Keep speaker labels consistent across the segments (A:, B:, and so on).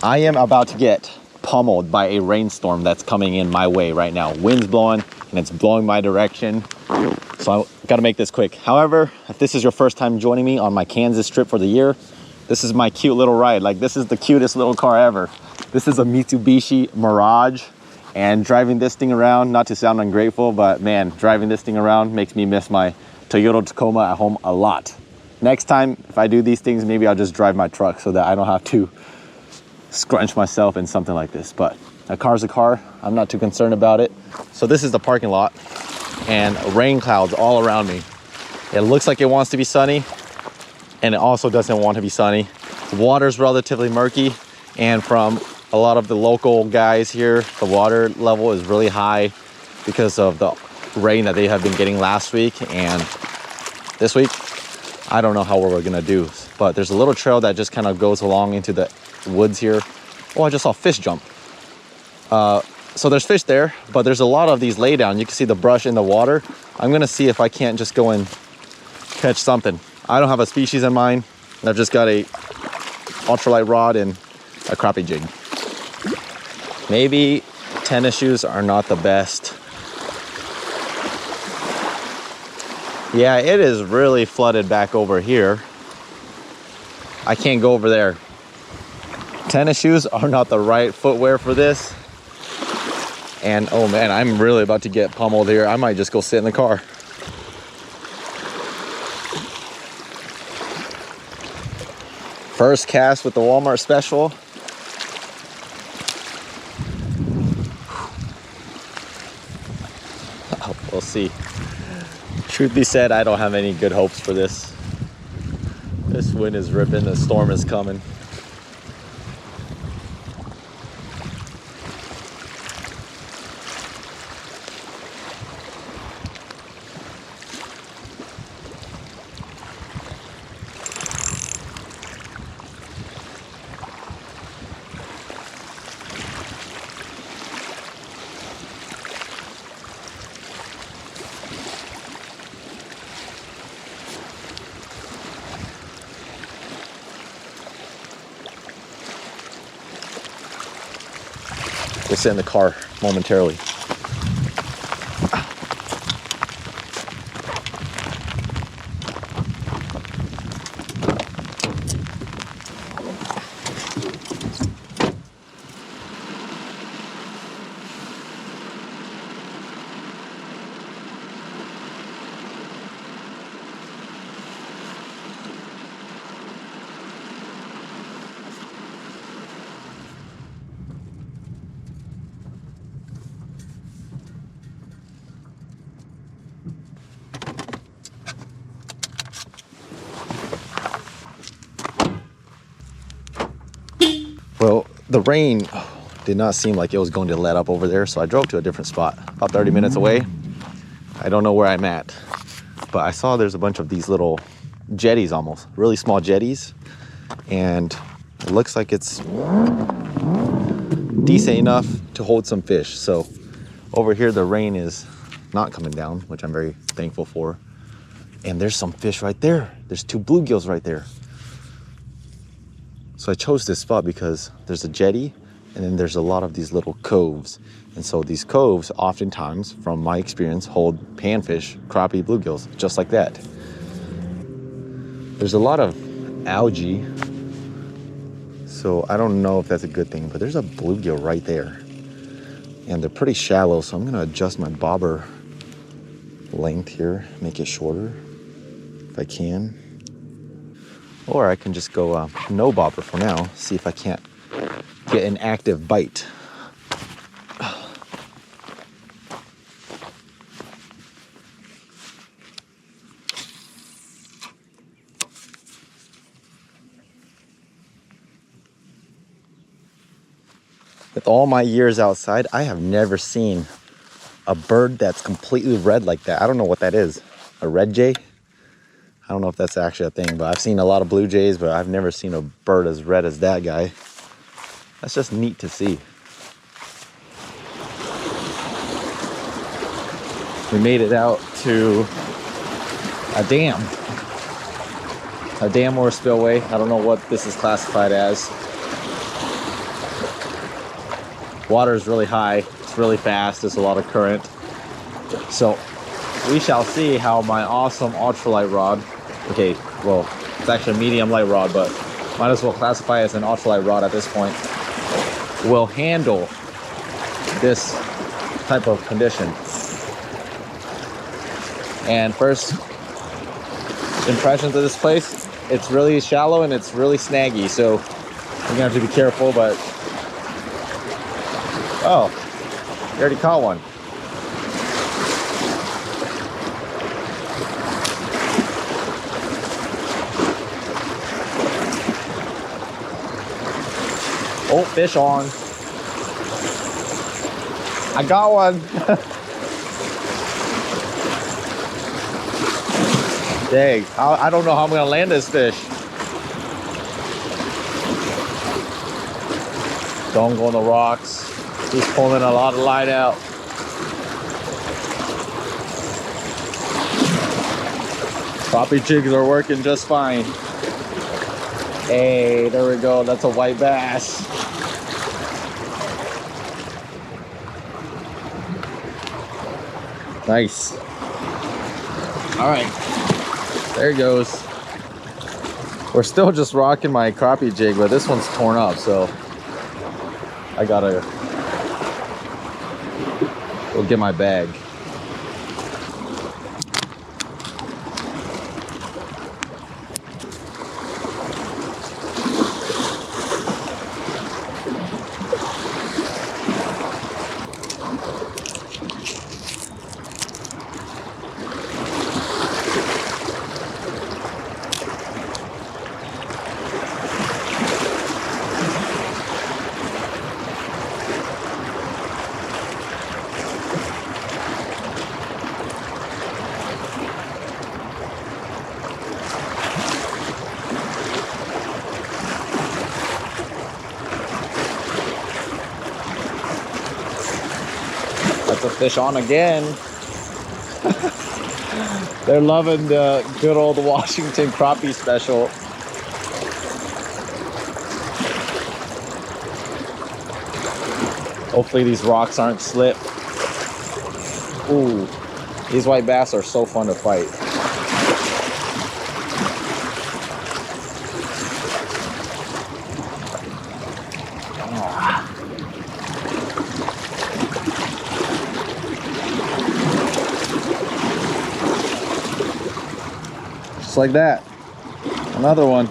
A: I am about to get pummeled by a rainstorm that's coming in my way right now. Wind's blowing and it's blowing my direction. So I gotta make this quick. However, if this is your first time joining me on my Kansas trip for the year, this is my cute little ride. Like, this is the cutest little car ever. This is a Mitsubishi Mirage, and driving this thing around, not to sound ungrateful, but man, driving this thing around makes me miss my Toyota Tacoma at home a lot. Next time, if I do these things, maybe I'll just drive my truck so that I don't have to scrunch myself in something like this. But a car's a car. I'm not too concerned about it. So this is the parking lot, and rain clouds all around me. It looks like it wants to be sunny, and it also doesn't want to be sunny. The water's relatively murky, and from a lot of the local guys here, the water level is really high because of the rain that they have been getting last week and this week. I don't know how we're gonna do, but there's a little trail that just kind of goes along into the woods here. Oh, I just saw fish jump. So there's fish there, but there's a lot of these lay down. You can see the brush in the water. I'm gonna see if I can't just go and catch something. I don't have a species in mind. I've just got a ultralight rod and a crappie jig. Maybe tennis shoes are not the best. Yeah, it is really flooded back over here. I can't go over there. Tennis shoes are not the right footwear for this. And oh man, I'm really about to get pummeled here. I might just go sit in the car. First cast with the Walmart special. Oh, we'll see. Truth be said, I don't have any good hopes for this. This wind is ripping, the storm is coming. We'll sit in the car momentarily. Well, the rain did not seem like it was going to let up over there, so I drove to a different spot, about 30 minutes away. I don't know where I'm at, but I saw there's a bunch of these little jetties, almost really small jetties, and it looks like it's decent enough to hold some fish. So over here, the rain is not coming down, which I'm very thankful for. And there's some fish right there. There's two bluegills right there. So I chose this spot because there's a jetty and then there's a lot of these little coves. And so these coves oftentimes, from my experience, hold panfish, crappie, bluegills, just like that. There's a lot of algae, so I don't know if that's a good thing, but there's a bluegill right there. And they're pretty shallow, so I'm gonna adjust my bobber length here, make it shorter if I can. Or I can just go no bobber for now, see if I can't get an active bite. With all my years outside, I have never seen a bird that's completely red like that. I don't know what that is. A red jay? I don't know if that's actually a thing, but I've seen a lot of blue jays, but I've never seen a bird as red as that guy. That's just neat to see. We made it out to a dam or a spillway. I don't know what this is classified as. Water is really high, it's really fast, there's a lot of current. So we shall see how my awesome ultralight rod, okay, well, it's actually a medium light rod, but might as well classify as an ultralight rod at this point, will handle this type of condition. And first impressions of this place, it's really shallow and it's really snaggy, so you're gonna have to be careful. But oh, you already caught one. Oh, fish on. I got one. Dang, I don't know how I'm gonna land this fish. Don't go on the rocks. He's pulling a lot of light out. Crappie jigs are working just fine. Hey, there we go. That's a white bass. Nice. All right, there it goes. We're still just rocking my crappie jig, but this one's torn up, so I gotta go get my bag. That's a fish on again. They're loving the good old Washington crappie special. Hopefully these rocks aren't slip. Ooh, these white bass are so fun to fight. Just like that. Another one.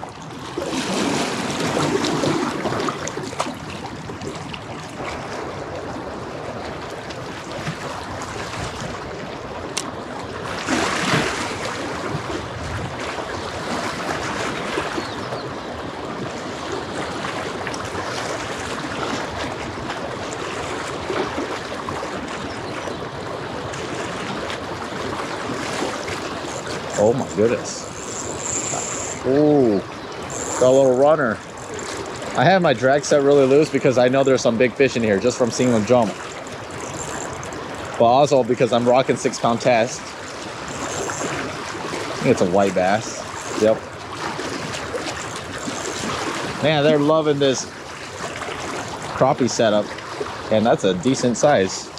A: Oh my goodness. Ooh, got a little runner. I have my drag set really loose because I know there's some big fish in here just from seeing them jump. But also because I'm rocking 6-pound test. I think it's a white bass. Yep. Man, they're loving this crappie setup. And that's a decent size.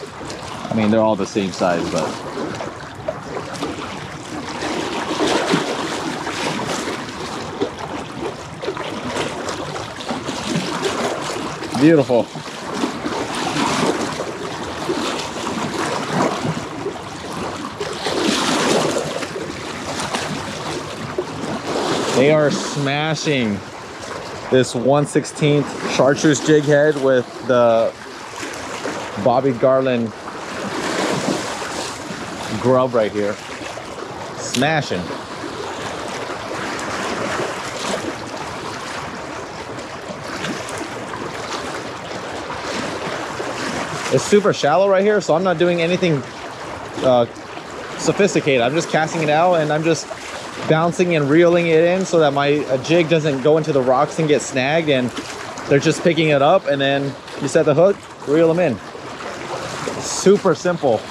A: I mean, they're all the same size, but beautiful. They are smashing this 1/16 chartreuse jig head with the Bobby Garland grub right here. Smashing. It's super shallow right here, so I'm not doing anything sophisticated. I'm just casting it out and I'm just bouncing and reeling it in so that my jig doesn't go into the rocks and get snagged, and they're just picking it up, and then you set the hook, reel them in. Super simple.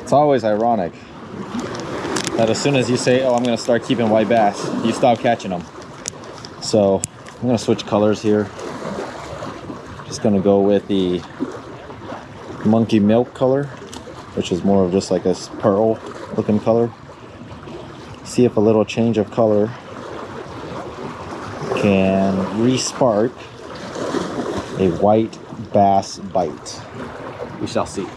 A: It's always ironic. that as soon as you say, oh, I'm gonna start keeping white bass, you stop catching them. So I'm gonna switch colors here. Just gonna go with the monkey milk color, which is more of just like a pearl looking color. See if a little change of color can re-spark a white bass bite. We shall see.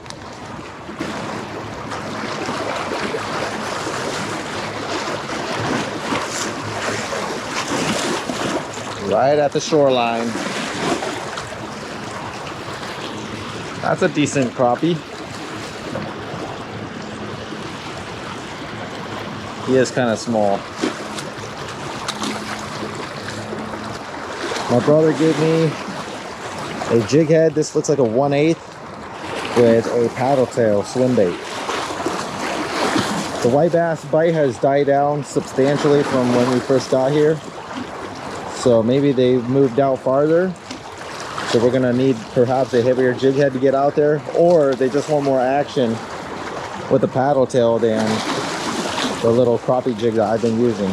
A: Right at the shoreline. That's a decent crappie. He is kind of small. My brother gave me a jig head. This looks like a 1/8 with a paddle tail swim bait. The white bass bite has died down substantially from when we first got here. So maybe they moved out farther. So we're gonna need perhaps a heavier jig head to get out there, or they just want more action with the paddle tail than the little crappie jig that I've been using.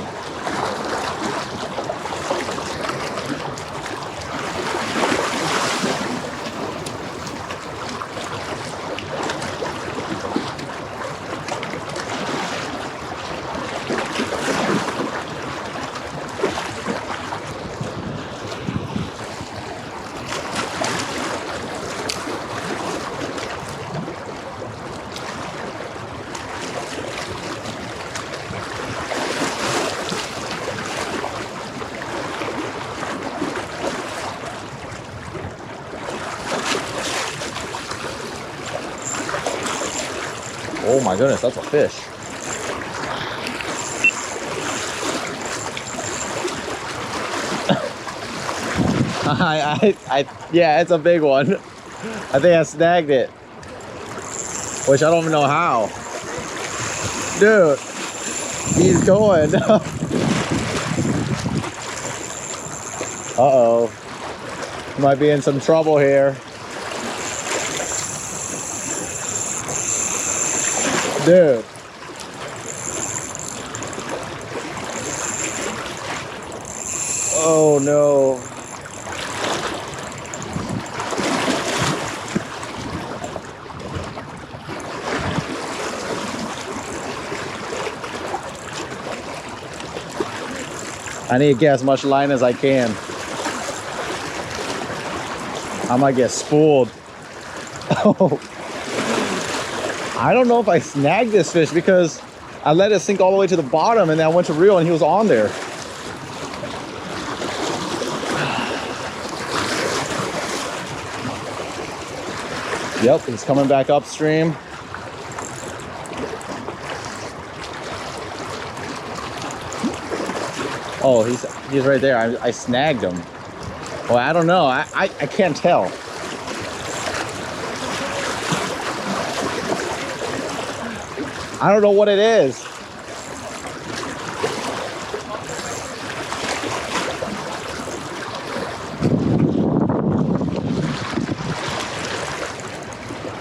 A: Oh my goodness, that's a fish. Yeah, it's a big one. I think I snagged it, which I don't even know how. Dude, he's going. Uh-oh. Might be in some trouble here. Dude. Oh no. I need to get as much line as I can. I might get spooled. Oh. I don't know if I snagged this fish because I let it sink all the way to the bottom and then I went to reel and he was on there. Yep, he's coming back upstream. Oh, he's right there. I snagged him. Well, I don't know. I can't tell. I don't know what it is.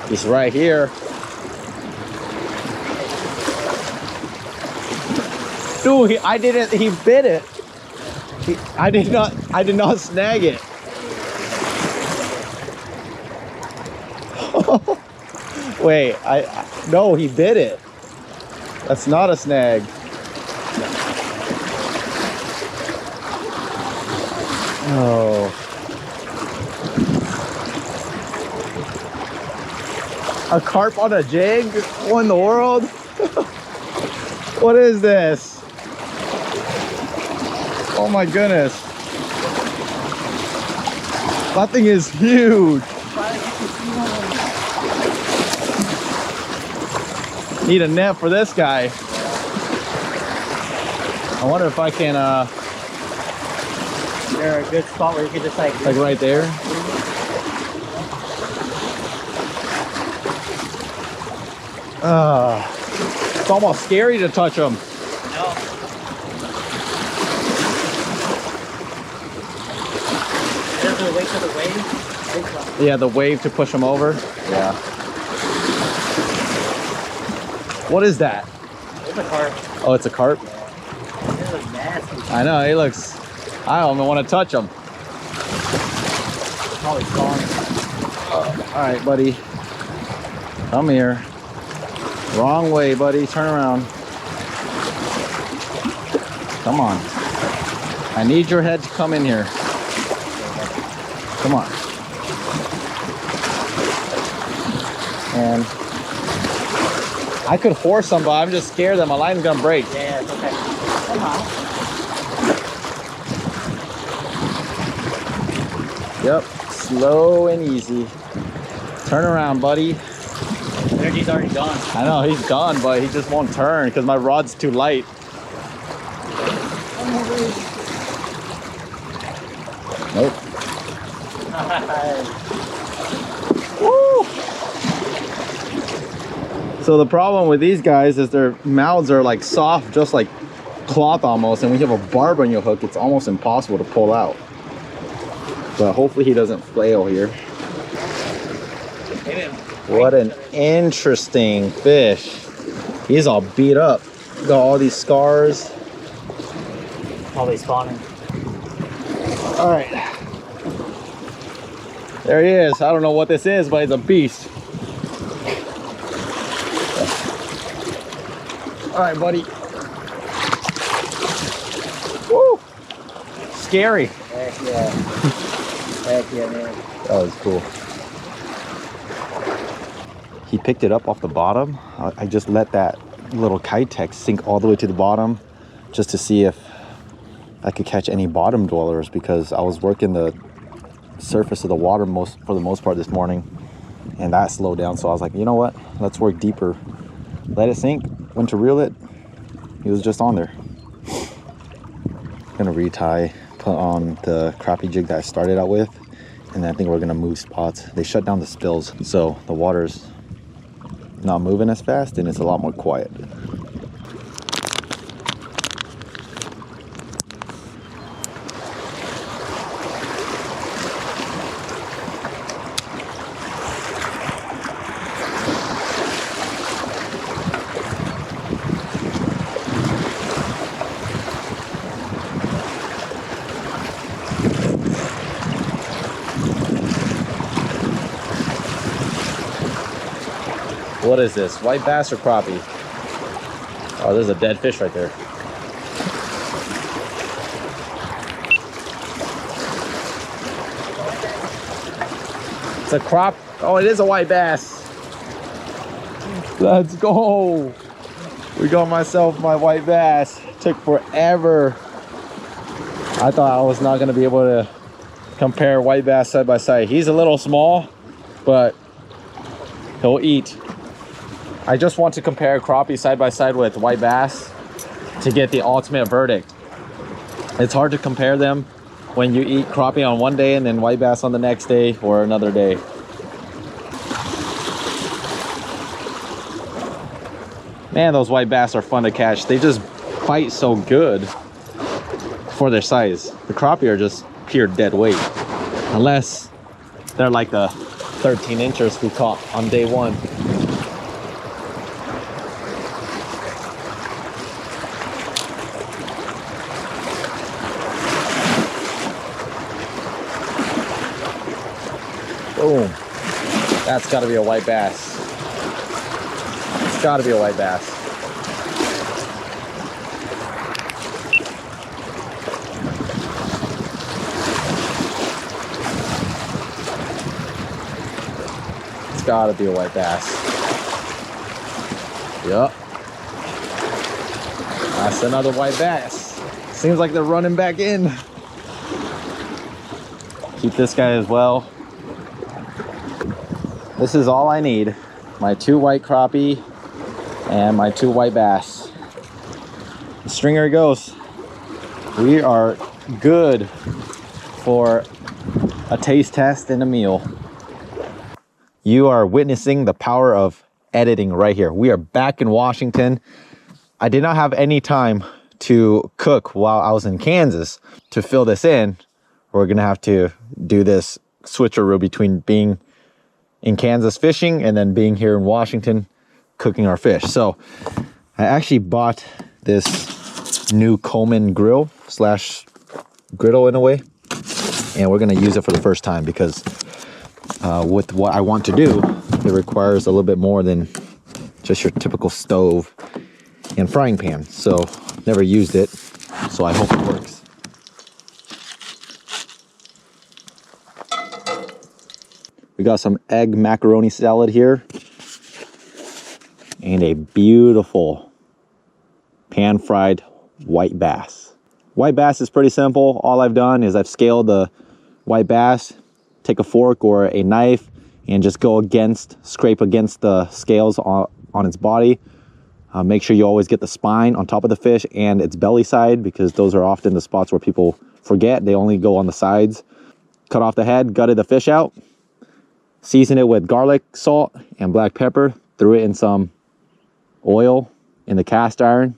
A: He's right here. Dude, he bit it. I did not snag it. Wait, no, he bit it. That's not a snag. Oh. A carp on a jig? What in the world? What is this? Oh my goodness. That thing is huge. Need a net for this guy. I wonder if I can
B: Is there a good spot where you can just like
A: right there? It's almost scary to touch them.
B: No. Does it wait for the wave?
A: Yeah, the wave to push them over. Yeah. What is that?
B: It's a carp.
A: Oh, it's a carp?
B: Yeah. It looks nasty.
A: I know, he looks, I don't even want to touch him.
B: Probably spawn.
A: All right, buddy. Come here. Wrong way, buddy. Turn around. Come on. I need your head to come in here. Come on. And I could force them, but I'm just scared that my line's gonna break.
B: Yeah, it's okay. Come on.
A: Yep. Slow and easy. Turn around, buddy.
B: Energy's already gone.
A: I know, he's gone, but he just won't turn because my rod's too light. Nope. Woo! So the problem with these guys is their mouths are like soft, just like cloth almost, and when you have a barb on your hook, it's almost impossible to pull out. But hopefully he doesn't flail here. What an interesting fish. He's all beat up. Got all these scars.
B: Probably spawning.
A: All right. There he is. I don't know what this is, but he's a beast. All right, buddy. Woo! Scary.
B: Heck yeah. Heck yeah, man.
A: That was cool. He picked it up off the bottom. I just let that little Kitex sink all the way to the bottom just to see if I could catch any bottom dwellers, because I was working the surface of the water for the most part this morning, and that slowed down. So I was like, you know what? Let's work deeper. Let it sink. Went to reel it. He was just on there. Gonna retie, put on the crappie jig that I started out with, and then I think we're gonna move spots. They shut down the spills, so the water's not moving as fast and it's a lot more quiet. What is this? White bass or crappie? Oh, there's a dead fish right there. It's a crop. Oh, it is a white bass. Let's go. We got myself my white bass. Took forever. I thought I was not going to be able to compare white bass side by side. He's a little small, but he'll eat. I just want to compare crappie side by side with white bass to get the ultimate verdict. It's hard to compare them when you eat crappie on one day and then white bass on the next day or another day. Man, those white bass are fun to catch. They just bite so good for their size. The crappie are just pure dead weight, unless they're like the 13 inchers we caught on day one. Boom. That's got to be a white bass. It's got to be a white bass. It's got to be a white bass. Yup. That's another white bass. Seems like they're running back in. Keep this guy as well. This is all I need. My 2 white crappie and my 2 white bass. The stringer goes. We are good for a taste test and a meal. You are witnessing the power of editing right here. We are back in Washington. I did not have any time to cook while I was in Kansas. To fill this in, we're gonna have to do this switcheroo between being in Kansas fishing and then being here in Washington cooking our fish. So I actually bought this new Coleman grill slash griddle in a way, and we're gonna use it for the first time because with what I want to do, it requires a little bit more than just your typical stove and frying pan. So never used it, so I hope it works. We got some egg macaroni salad here and a beautiful pan fried white bass. White bass is pretty simple. All I've done is I've scaled the white bass, take a fork or a knife and just scrape against the scales on its body. Make sure you always get the spine on top of the fish and its belly side, because those are often the spots where people forget. They only go on the sides. Cut off the head, gutted the fish out, seasoned it with garlic, salt, and black pepper. Threw it in some oil in the cast iron.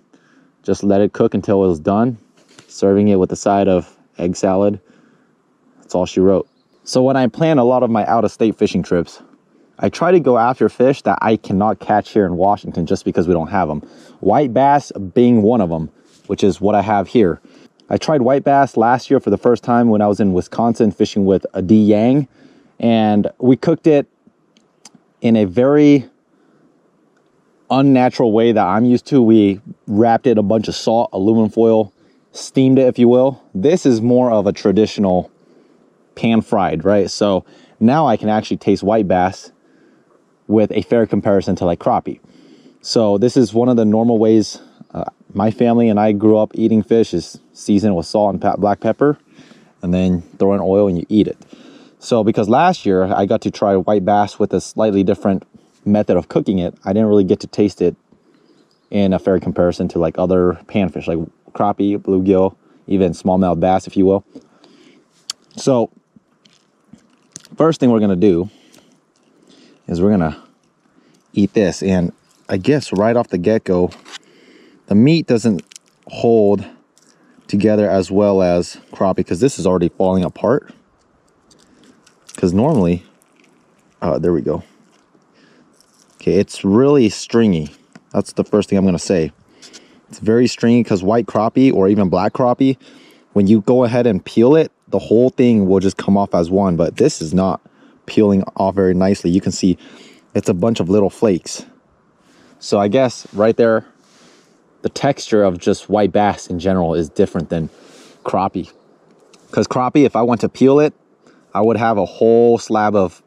A: Just let it cook until it was done. Serving it with a side of egg salad. That's all she wrote. So when I plan a lot of my out-of-state fishing trips, I try to go after fish that I cannot catch here in Washington just because we don't have them. White bass being one of them, which is what I have here. I tried white bass last year for the first time when I was in Wisconsin fishing with a D Yang, and we cooked it in a very unnatural way that I'm used to. We wrapped it in a bunch of salt, aluminum foil, steamed it, if you will. This is more of a traditional pan fried, right? So now I can actually taste white bass with a fair comparison to like crappie. So this is one of the normal ways my family and I grew up eating fish, is season with salt and black pepper and then throw in oil and you eat it. So because last year I got to try white bass with a slightly different method of cooking it, I didn't really get to taste it in a fair comparison to like other panfish like crappie, bluegill, even smallmouth bass, if you will. So first thing we're gonna do is we're gonna eat this, and I guess right off the get-go the meat doesn't hold together as well as crappie, because this is already falling apart. Because normally, there we go. Okay, it's really stringy. That's the first thing I'm gonna say. It's very stringy because white crappie or even black crappie, when you go ahead and peel it, the whole thing will just come off as one, but this is not peeling off very nicely. You can see it's a bunch of little flakes. So I guess right there, the texture of just white bass in general is different than crappie. Because crappie, if I went to peel it, I would have a whole slab of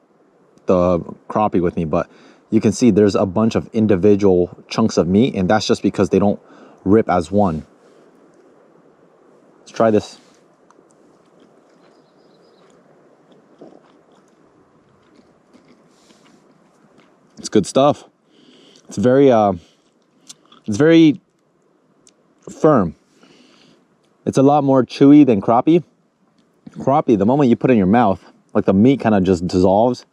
A: the crappie with me, but you can see there's a bunch of individual chunks of meat, and that's just because they don't rip as one. Let's try this. It's good stuff. It's very firm. It's a lot more chewy than crappie. Crappie, the moment you put it in your mouth, like the meat kind of just dissolves.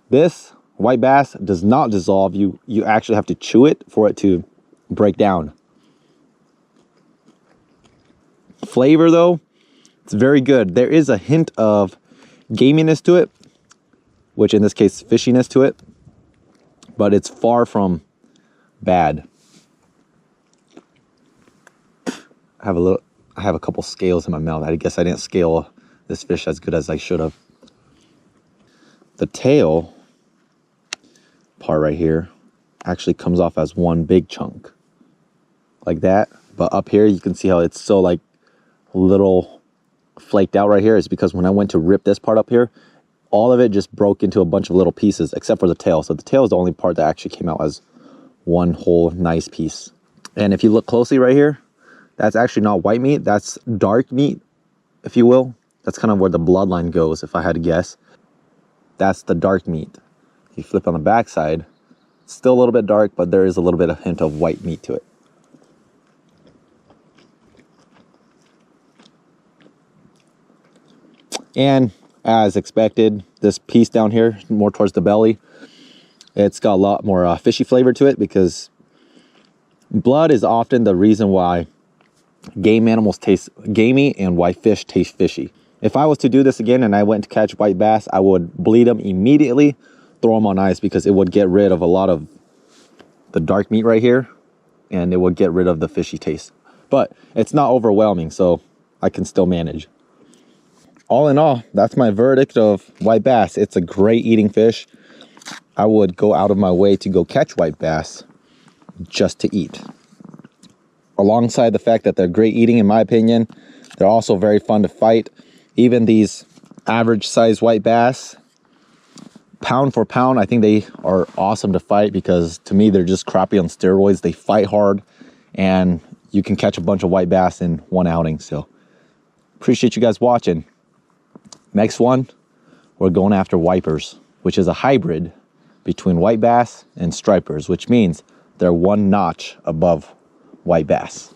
A: This white bass does not dissolve. You actually have to chew it for it to break down. Flavor though, it's very good. There is a hint of gaminess to it, which in this case fishiness to it, but it's far from bad. I have a couple scales in my mouth. I guess I didn't scale this fish as good as I should have. The tail part right here actually comes off as one big chunk like that, but up here you can see how it's so like little flaked out right here. Is because when I went to rip this part up here, all of it just broke into a bunch of little pieces except for the tail. So the tail is the only part that actually came out as one whole nice piece. And if you look closely right here, that's actually not white meat, that's dark meat, if you will. That's kind of where the bloodline goes, if I had to guess. That's the dark meat. If you flip on the back side, it's still a little bit dark, but there is a little bit of hint of white meat to it. And as expected, this piece down here, more towards the belly, it's got a lot more fishy flavor to it, because blood is often the reason why game animals taste gamey and why fish taste fishy. If I was to do this again and I went to catch white bass, I would bleed them immediately, throw them on ice, because it would get rid of a lot of the dark meat right here and it will get rid of the fishy taste. But it's not overwhelming, so I can still manage. All in all, that's my verdict of white bass. It's a great eating fish. I would go out of my way to go catch white bass just to eat. Alongside the fact that they're great eating, in my opinion, they're also very fun to fight. Even these average size white bass, pound for pound, I think they are awesome to fight, because to me, they're just crappie on steroids. They fight hard, and you can catch a bunch of white bass in one outing. So appreciate you guys watching. Next one, we're going after wipers, which is a hybrid between white bass and stripers, which means they're one notch above white bass.